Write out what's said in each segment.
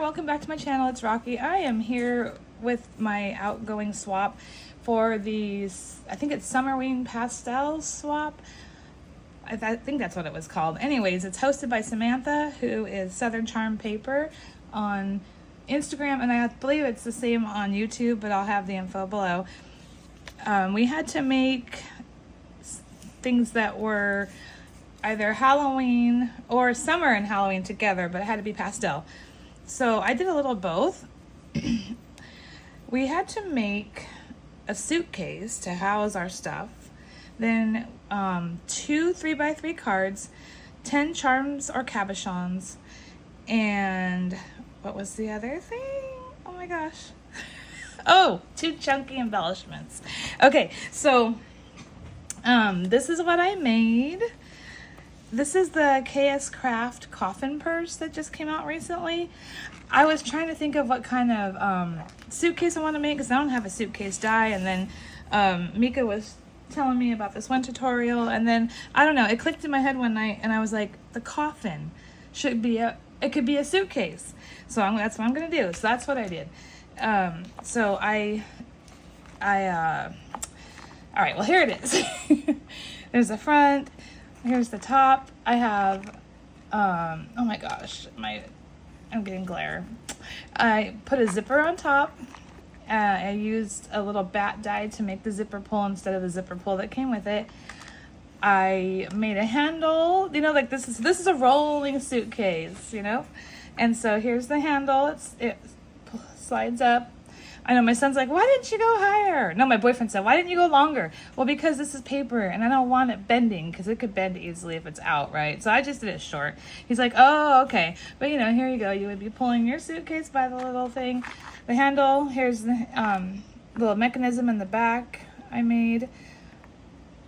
welcome back to my channel. It's Rocky. I am here with my outgoing swap for these, I think it's summerween pastel swap. I think that's what it was called. Anyways, it's hosted by Samantha, who is Southern Charm Paper on Instagram, and I believe it's the same on YouTube, but I'll have the info below. We had to make things that were either Halloween or summer and Halloween together, but it had to be pastel. So I did a little both. We had to make a suitcase to house our stuff, then 2 3x3 cards, 10 charms or cabochons, and what was the other thing? Oh my gosh. Oh, 2 chunky embellishments. Okay, so this is what I made. This is the KS Craft coffin purse that just came out recently. I was trying to think of what kind of suitcase I want to make because I don't have a suitcase die. And then Mika was telling me about this one tutorial. And then, I don't know, it clicked in my head one night and I was like, the coffin should be it could be a suitcase. So that's what I'm going to do. So that's what I did. So all right, well, here it is. There's the front. Here's the top. I have, oh my gosh, I'm getting glare. I put a zipper on top. I used a little bat die to make the zipper pull instead of the zipper pull that came with it. I made a handle, you know, like this is a rolling suitcase, you know? And so here's the handle. It slides up. I know my son's like, why didn't you go higher? No, my boyfriend said, why didn't you go longer? Well, because this is paper and I don't want it bending because it could bend easily if it's out, right? So I just did it short. He's like, oh, okay. But you know, here you go. You would be pulling your suitcase by the little thing. The handle, here's the little mechanism in the back I made.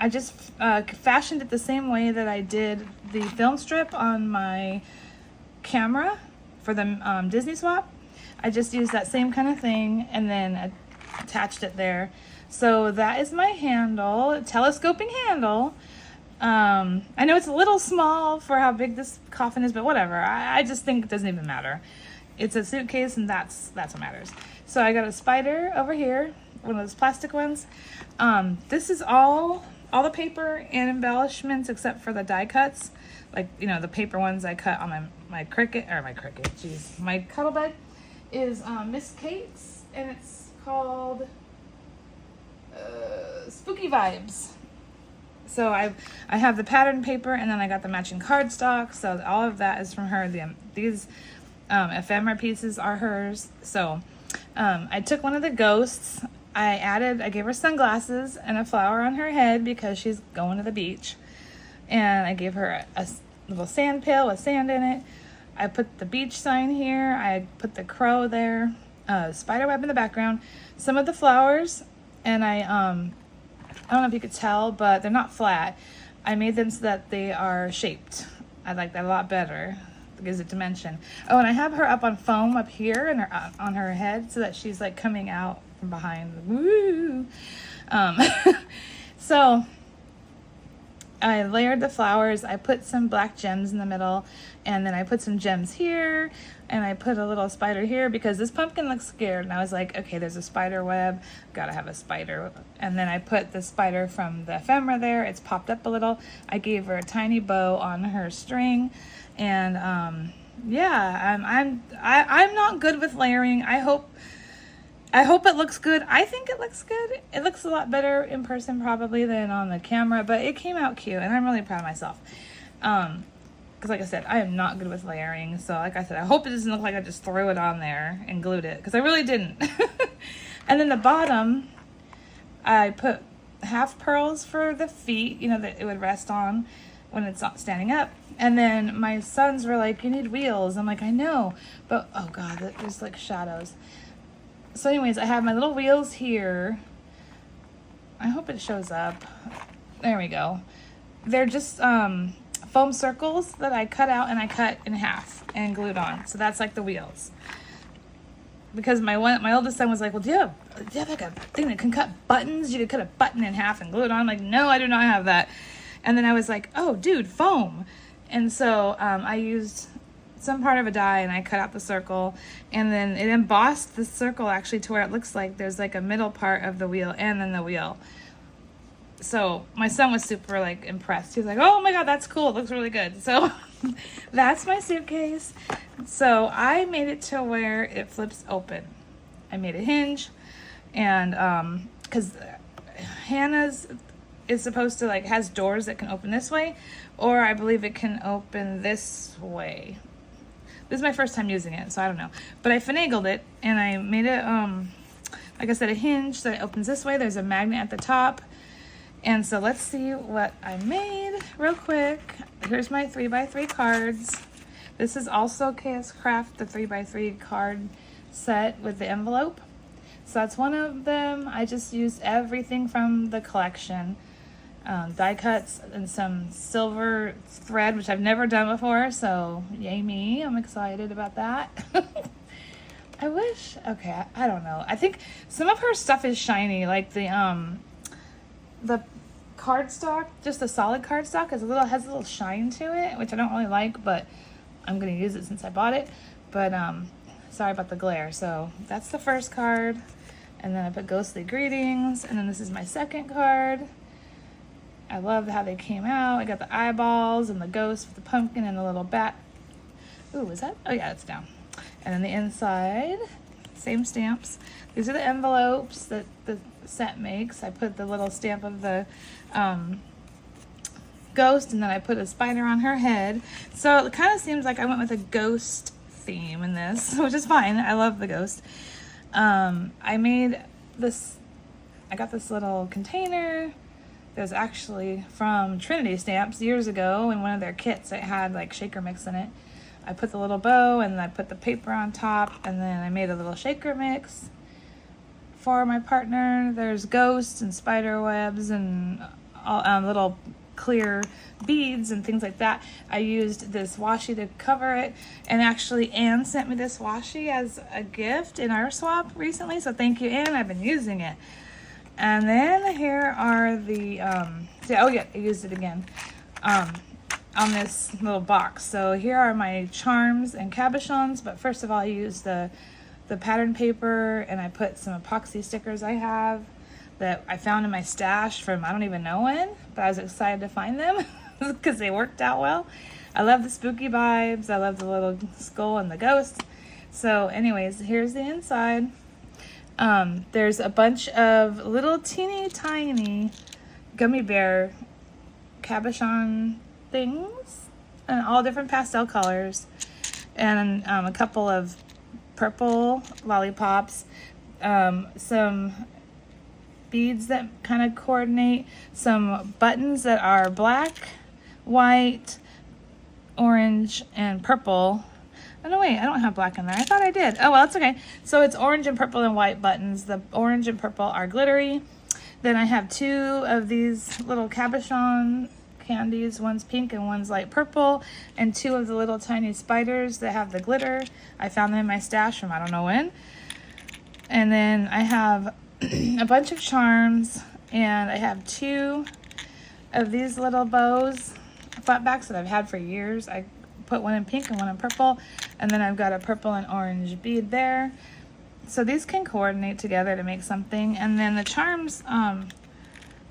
I just fashioned it the same way that I did the film strip on my camera for the Disney swap. I just used that same kind of thing and then attached it there. So that is my handle, telescoping handle. I know it's a little small for how big this coffin is, but whatever. I just think it doesn't even matter. It's a suitcase and that's what matters. So I got a spider over here, one of those plastic ones. This is all the paper and embellishments except for the die cuts. Like, you know, the paper ones I cut on my cuddle bed. Is Miss Kate's, and it's called Spooky Vibes. So I have the pattern paper, and then I got the matching cardstock. So all of that is from her. These ephemera pieces are hers. So I took one of the ghosts. I gave her sunglasses and a flower on her head because she's going to the beach, and I gave her a little sand pail with sand in it. I put the beach sign here. I put the crow there, spider web in the background, some of the flowers, and I don't know if you could tell, but they're not flat. I made them so that they are shaped. I like that a lot better. It gives it dimension. Oh, and I have her up on foam up here and on her head so that she's like coming out from behind. Woo! So I layered the flowers. I put some black gems in the middle, and then I put some gems here, and I put a little spider here because this pumpkin looks scared, and I was like, okay, there's a spider web, gotta have a spider. And then I put the spider from the ephemera there. It's popped up a little. I gave her a tiny bow on her string, and yeah, I'm not good with layering. I hope it looks good. I think it looks good. It looks a lot better in person probably than on the camera, but it came out cute and I'm really proud of myself. Because like I said, I am not good with layering. So like I said, I hope it doesn't look like I just threw it on there and glued it because I really didn't. And then the bottom, I put half pearls for the feet, you know, that it would rest on when it's not standing up. And then my sons were like, you need wheels. I'm like, I know, but oh God, there's like shadows. So anyways, I have my little wheels here. I hope it shows up. There we go. They're just foam circles that I cut out and I cut in half and glued on. So that's like the wheels. Because my oldest son was like, well, do you have like a thing that can cut buttons? You could cut a button in half and glue it on. I'm like, no, I do not have that. And then I was like, oh, dude, foam. And so I used some part of a die, and I cut out the circle, and then it embossed the circle actually to where it looks like there's like a middle part of the wheel and then the wheel. So my son was super like impressed. He was like, oh my God, that's cool. It looks really good. So that's my suitcase. So I made it to where it flips open. I made a hinge, and because Hannah's is supposed to like has doors that can open this way, or I believe it can open this way. This is my first time using it, so I don't know. But I finagled it, and I made it like I said, a hinge that opens this way. There's a magnet at the top. And so let's see what I made real quick. Here's my 3x3 cards. This is also KS Craft, the 3x3 card set with the envelope. So that's one of them. I just used everything from the collection. Die cuts and some silver thread, which I've never done before. So yay me, I'm excited about that. I wish, okay, I don't know. I think some of her stuff is shiny, like the cardstock, just the solid cardstock has a little shine to it, which I don't really like, but I'm gonna use it since I bought it. But sorry about the glare. So that's the first card, and then I put ghostly greetings, and then this is my second card. I love how they came out. I got the eyeballs and the ghost with the pumpkin and the little bat. Ooh, is that? Oh yeah, it's down. And then the inside, same stamps. These are the envelopes that the set makes. I put the little stamp of the ghost, and then I put a spider on her head. So it kind of seems like I went with a ghost theme in this, which is fine. I love the ghost. I made this, I got this little container. It was actually from Trinity Stamps years ago in one of their kits. It had like shaker mix in it. I put the little bow, and I put the paper on top, and then I made a little shaker mix for my partner. There's ghosts and spider webs and all, little clear beads and things like that. I used this washi to cover it, and actually Anne sent me this washi as a gift in our swap recently, so thank you, Anne. I've been using it. And then here are the oh yeah, I used it again on this little box. So here are my charms and cabochons, but first of all I used the pattern paper, and I put some epoxy stickers I have that I found in my stash from I don't even know when, but I was excited to find them because they worked out well. I love the spooky vibes. I love the little skull and the ghost. So anyways, here's the inside. There's a bunch of little teeny tiny gummy bear cabochon things in all different pastel colors, and a couple of purple lollipops, some beads that kind of coordinate, some buttons that are black, white, orange, and purple. Oh no, wait, I don't have black in there. I thought I did. Oh well, it's okay. So it's orange and purple and white buttons. The orange and purple are glittery. Then I have two of these little cabochon candies. One's pink and one's light purple. And two of the little tiny spiders that have the glitter. I found them in my stash from I don't know when. And then I have a bunch of charms. And I have two of these little bows, flatbacks that I've had for years. I put one in pink and one in purple, and then I've got a purple and orange bead there. So these can coordinate together to make something. And then the charms, I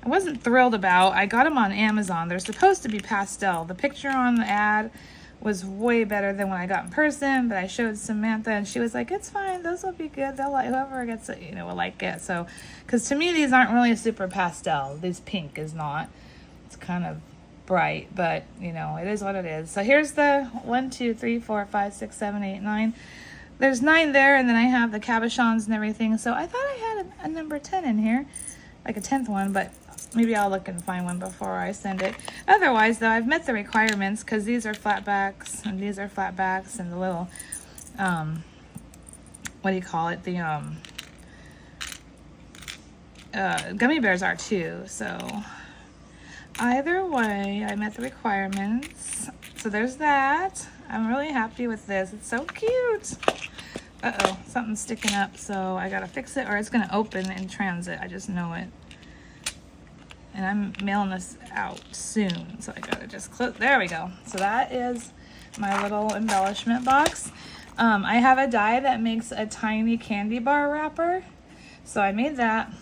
wasn't thrilled about. I got them on Amazon. They're supposed to be pastel. The picture on the ad was way better than when I got in person, but I showed Samantha, and she was like, it's fine, those will be good. They'll like, whoever gets it, you know, will like it. So, because to me, these aren't really super pastel. This pink is not. It's kind of bright, but you know, it is what it is. So here's the 1, 2, 3, 4, 5, 6, 7, 8, 9. There's 9 there, and then I have the cabochons and everything. So I thought I had a number 10 in here, like a 10th one, but maybe I'll look and find one before I send it. Otherwise, though, I've met the requirements because these are flatbacks and these are flatbacks, and the little what do you call it? The gummy bears are too. So either way, I met the requirements. So there's that. I'm really happy with this. It's so cute. Uh-oh, something's sticking up, so I gotta fix it, or it's gonna open in transit. I just know it. And I'm mailing this out soon, so I gotta just close. There we go. So that is my little embellishment box. I have a die that makes a tiny candy bar wrapper. So I made that.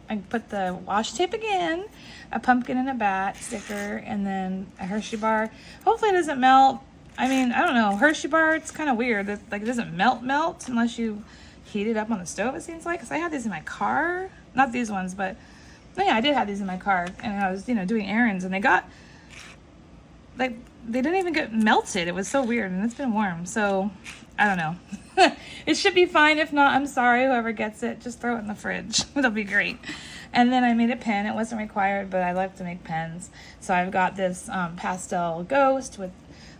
I put the washi tape again, a pumpkin in a bat sticker, and then a Hershey bar. Hopefully it doesn't melt. I mean, I don't know. Hershey bar, it's kind of weird. Like, it doesn't melt unless you heat it up on the stove, it seems like. Because I had these in my car. Not these ones, but... Oh yeah, I did have these in my car. And I was, doing errands. And they got... Like, they didn't even get melted. It was so weird. And it's been warm. So, I don't know. It should be fine. If not, I'm sorry. Whoever gets it, just throw it in the fridge. It'll be great. And then I made a pen. It wasn't required, but I like to make pens. So I've got this pastel ghost with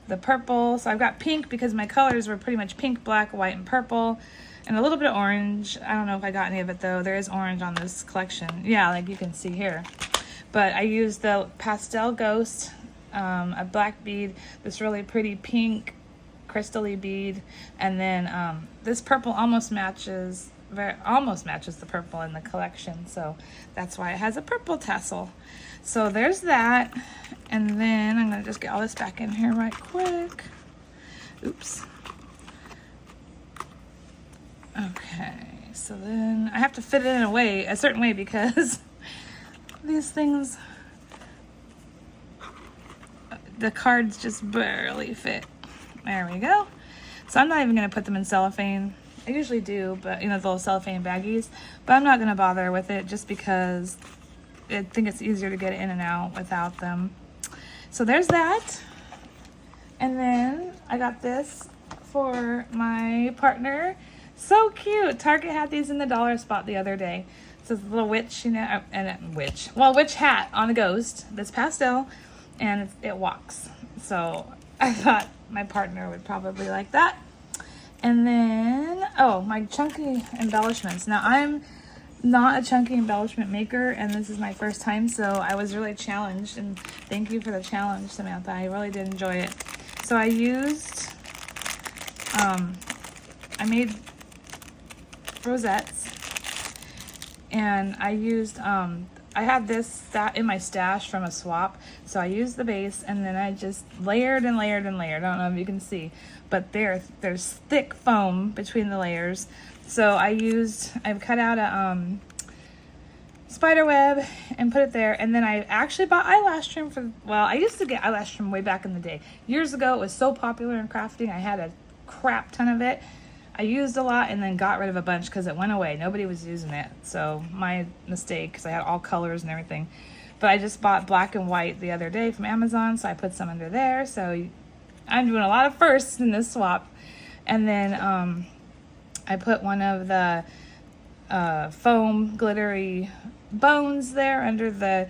the purple. So I've got pink because my colors were pretty much pink, black, white, and purple. And a little bit of orange. I don't know if I got any of it though. There is orange on this collection. Yeah, like you can see here. But I used the pastel ghost, a black bead, this really pretty pink crystal-y bead, and then this purple almost matches the purple in the collection, so that's why it has a purple tassel. So there's that, and then I'm gonna just get all this back in here right quick. Oops. Okay, so then I have to fit it in a certain way because these things, the cards just barely fit. There we go. So I'm not even going to put them in cellophane. I usually do, but the little cellophane baggies. But I'm not going to bother with it just because I think it's easier to get it in and out without them. So there's that. And then I got this for my partner. So cute. Target had these in the dollar spot the other day. So it's a little witch, witch hat on a ghost that's pastel, and it walks. So I thought my partner would probably like that. And then, my chunky embellishments. Now, I'm not a chunky embellishment maker, and this is my first time, so I was really challenged, and thank you for the challenge, Samantha. I really did enjoy it. So I used, I made rosettes, and I used, I had this in my stash from a swap, so I used the base, and then I just layered and layered and layered. I don't know if you can see, but there's thick foam between the layers. So I've cut out a spider web and put it there, and then I actually bought eyelash trim I used to get eyelash trim way back in the day. Years ago, it was so popular in crafting, I had a crap ton of it. I used a lot and then got rid of a bunch because it went away. Nobody was using it. So my mistake, because I had all colors and everything. But I just bought black and white the other day from Amazon, so I put some under there. So I'm doing a lot of firsts in this swap. And then I put one of the foam glittery bones there under the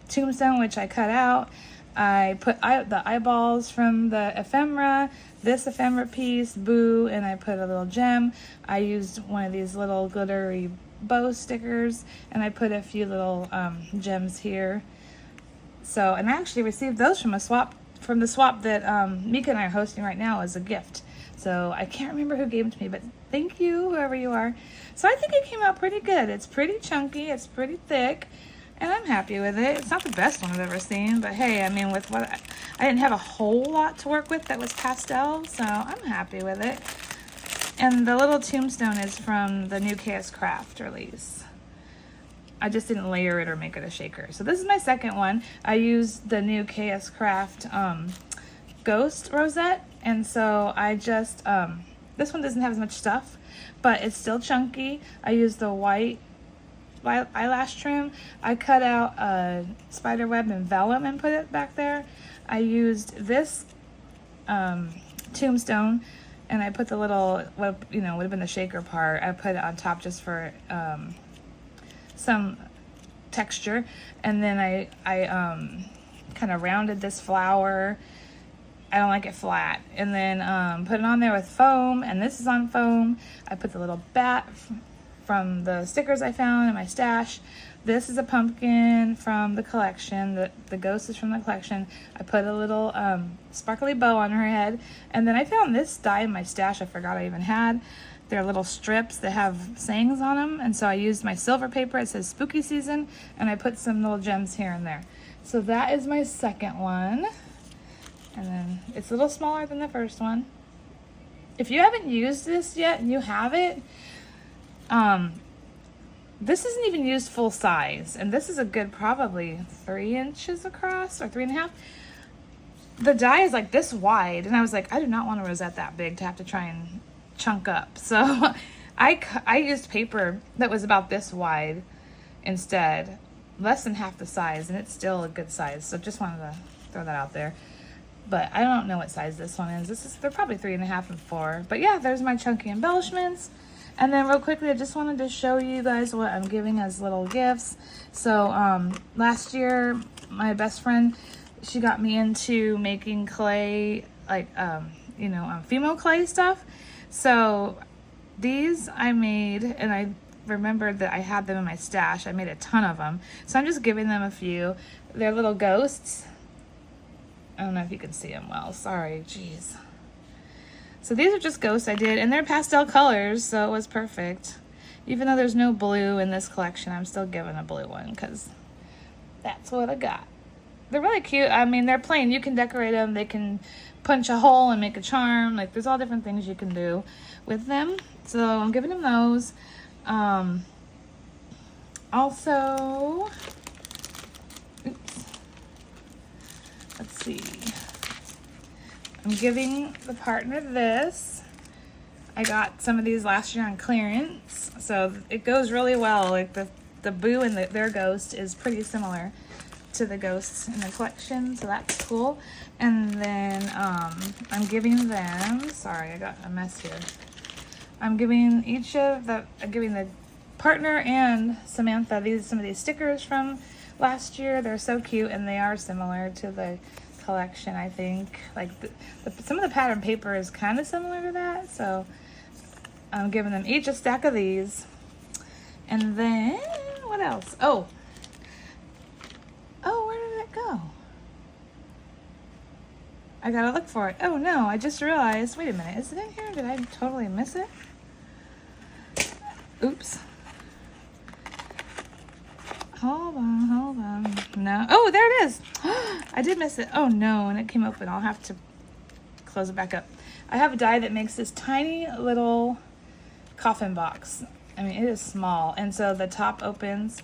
tombstone, which I cut out. I put the eyeballs from the ephemera, this ephemera piece, boo, and I put a little gem. I used one of these little glittery bow stickers, and I put a few little gems here. So, and I actually received those from the swap that Mika and I are hosting right now as a gift. So I can't remember who gave them to me, but thank you, whoever you are. So I think it came out pretty good. It's pretty chunky, it's pretty thick, and I'm happy with it. It's not the best one I've ever seen, but hey, I mean, with what I didn't have a whole lot to work with that was pastel, so I'm happy with it. And the little tombstone is from the new KS Craft release. I just didn't layer it or make it a shaker. So this is my second one. I used the new KS Craft Ghost Rosette, and so I just, this one doesn't have as much stuff, but it's still chunky. I used the white eyelash trim. I cut out a spider web and vellum and put it back there. I used this tombstone, and I put the little, would have been the shaker part. I put it on top just for some texture, and then I kind of rounded this flower. I don't like it flat, and then put it on there with foam, and this is on foam. I put the little bat from the stickers I found in my stash. This is a pumpkin from the collection. The ghost is from the collection. I put a little sparkly bow on her head, and then I found this die in my stash I forgot I even had. They're little strips that have sayings on them, and so I used my silver paper. It says spooky season, and I put some little gems here and there. So that is my second one. And then it's a little smaller than the first one. If you haven't used this yet and you have it, this isn't even used full size. And this is a good probably 3 inches across or 3.5. The die is like this wide. And I was like, I do not want a rosette that big to have to try and chunk up. So I used paper that was about this wide instead. Less than half the size. And it's still a good size. So just wanted to throw that out there. But I don't know what size this one is. They're probably 3.5 and 4. But yeah, there's my chunky embellishments. And then real quickly, I just wanted to show you guys what I'm giving as little gifts. So last year, my best friend, she got me into making clay, like, Fimo clay stuff. So these I made, and I remembered that I had them in my stash. I made a ton of them. So I'm just giving them a few. They're little ghosts. I don't know if you can see them well. Sorry, jeez. So these are just ghosts I did, and they're pastel colors, so it was perfect. Even though there's no blue in this collection, I'm still giving a blue one because that's what I got. They're really cute. I mean, they're plain. You can decorate them. They can punch a hole and make a charm. Like, there's all different things you can do with them. So I'm giving them those. Also, oops. Let's see. I'm giving the partner this. I got some of these last year on clearance, so it goes really well. Like the boo and their ghost is pretty similar to the ghosts in the collection, so that's cool. And then I'm giving them, sorry, I got a mess here. I'm giving the partner and Samantha some of these stickers from last year. They're so cute, and they are similar to the collection, I think. Like some of the pattern paper is kind of similar to that, so I'm giving them each a stack of these. And then what else? Oh, where did it go? I gotta look for it. Oh no, I just realized, wait a minute, is it in here? Did I totally miss it? Oops. Hold on. No. Oh, there it is. I did miss it. Oh no, and it came open. I'll have to close it back up. I have a die that makes this tiny little coffin box. I mean, it is small. And so the top opens.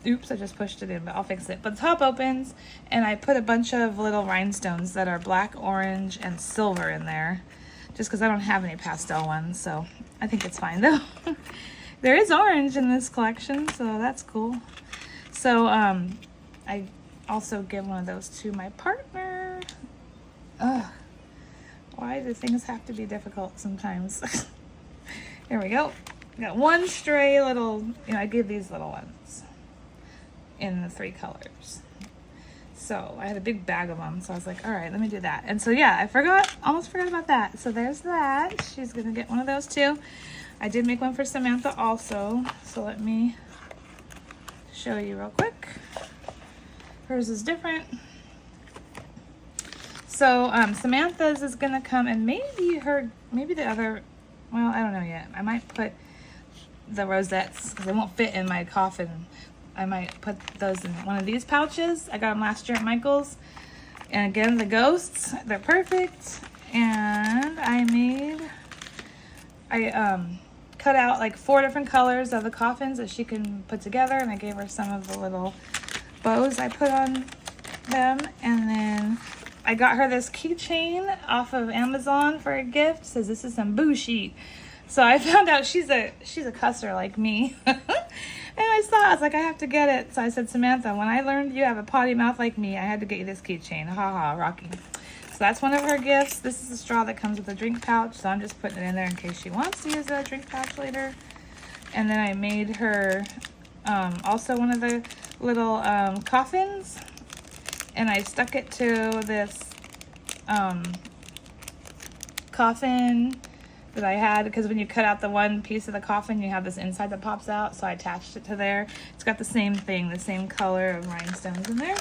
Oops, I just pushed it in, but I'll fix it. But the top opens, and I put a bunch of little rhinestones that are black, orange, and silver in there. Just because I don't have any pastel ones, so I think it's fine though. There is orange in this collection, so that's cool. So I also give one of those to my partner. Ugh. Why do things have to be difficult sometimes? Here we go. Got one stray little, I give these little ones in the 3 colors. So I had a big bag of them, so I was like, all right, let me do that. And so yeah, almost forgot about that. So there's that. She's gonna get one of those too. I did make one for Samantha also, so let me show you real quick. Hers is different. So Samantha's is gonna come, and maybe the other, well, I don't know yet. I might put the rosettes, because they won't fit in my coffin. I might put those in one of these pouches. I got them last year at Michael's. And again, the ghosts, they're perfect. And I cut out like 4 different colors of the coffins that she can put together, and I gave her some of the little bows I put on them. And then I got her this keychain off of Amazon for a gift. It says this is some boo sheet. So I found out she's a cusser like me. And I was like, I have to get it. So I said, Samantha, when I learned you have a potty mouth like me, I had to get you this keychain. Ha ha, Rocky. So that's one of her gifts. This is a straw that comes with a drink pouch, so I'm just putting it in there in case she wants to use a drink pouch later. And then I made her also one of the little coffins, and I stuck it to this coffin that I had, because when you cut out the one piece of the coffin, you have this inside that pops out, so I attached it to there. It's got the same thing, the same color of rhinestones in there.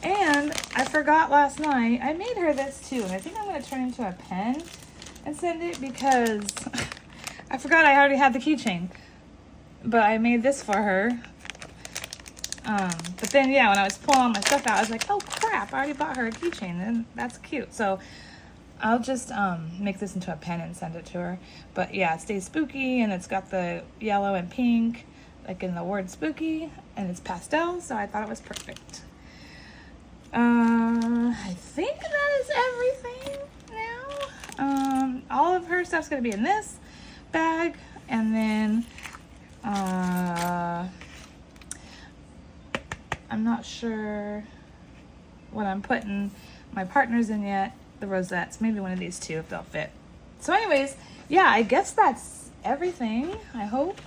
And I forgot last night, I made her this too, and I think I'm going to turn it into a pen and send it, because I forgot I already had the keychain. But I made this for her. But then, yeah, when I was pulling all my stuff out, I was like, oh crap. crap, I already bought her a keychain, and that's cute. So I'll just make this into a pen and send it to her. But yeah, it stays spooky, and it's got the yellow and pink, like in the word spooky, and it's pastel, so I thought it was perfect. I think that is everything now. All of her stuff's gonna be in this bag, and then I'm not sure what I'm putting my partners in yet. The rosettes, maybe one of these two if they'll fit. So anyways, yeah, I guess that's everything, I hope.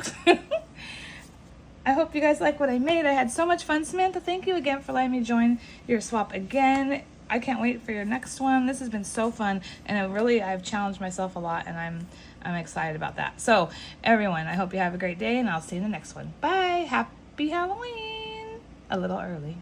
I hope you guys like what I made. I had so much fun. Samantha, thank you again for letting me join your swap again. I can't wait for your next one. This has been so fun, and I've challenged myself a lot, and I'm excited about that. So everyone, I hope you have a great day, and I'll see you in the next one. Bye. Happy Halloween. A little early.